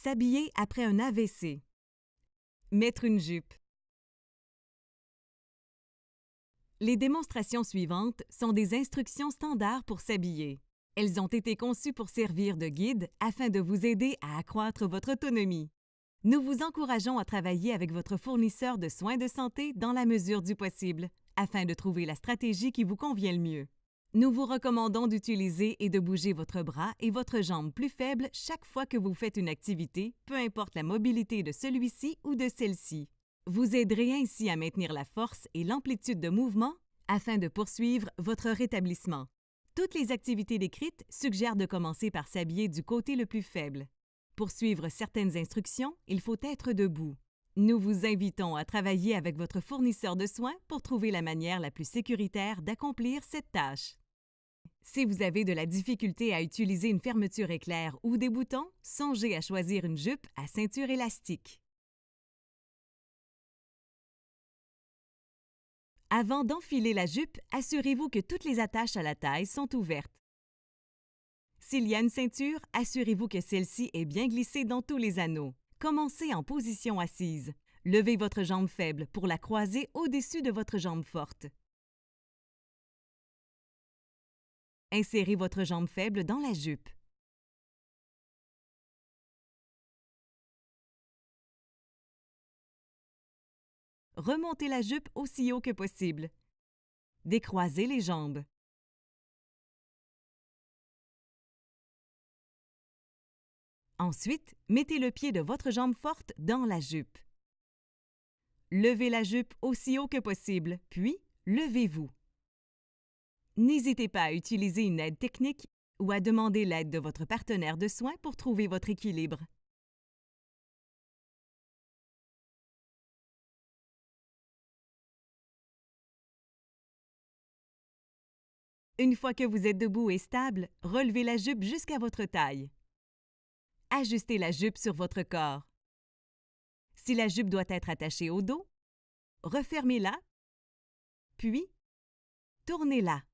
S'habiller après un AVC. Mettre une jupe. Les démonstrations suivantes sont des instructions standards pour s'habiller. Elles ont été conçues pour servir de guide afin de vous aider à accroître votre autonomie. Nous vous encourageons à travailler avec votre fournisseur de soins de santé dans la mesure du possible, afin de trouver la stratégie qui vous convient le mieux. Nous vous recommandons d'utiliser et de bouger votre bras et votre jambe plus faible chaque fois que vous faites une activité, peu importe la mobilité de celui-ci ou de celle-ci. Vous aiderez ainsi à maintenir la force et l'amplitude de mouvement afin de poursuivre votre rétablissement. Toutes les activités décrites suggèrent de commencer par s'habiller du côté le plus faible. Pour suivre certaines instructions, il faut être debout. Nous vous invitons à travailler avec votre fournisseur de soins pour trouver la manière la plus sécuritaire d'accomplir cette tâche. Si vous avez de la difficulté à utiliser une fermeture éclair ou des boutons, songez à choisir une jupe à ceinture élastique. Avant d'enfiler la jupe, assurez-vous que toutes les attaches à la taille sont ouvertes. S'il y a une ceinture, assurez-vous que celle-ci est bien glissée dans tous les anneaux. Commencez en position assise. Levez votre jambe faible pour la croiser au-dessus de votre jambe forte. Insérez votre jambe faible dans la jupe. Remontez la jupe aussi haut que possible. Décroisez les jambes. Ensuite, mettez le pied de votre jambe forte dans la jupe. Levez la jupe aussi haut que possible, puis levez-vous. N'hésitez pas à utiliser une aide technique ou à demander l'aide de votre partenaire de soins pour trouver votre équilibre. Une fois que vous êtes debout et stable, relevez la jupe jusqu'à votre taille. Ajustez la jupe sur votre corps. Si la jupe doit être attachée au dos, refermez-la, puis tournez-la.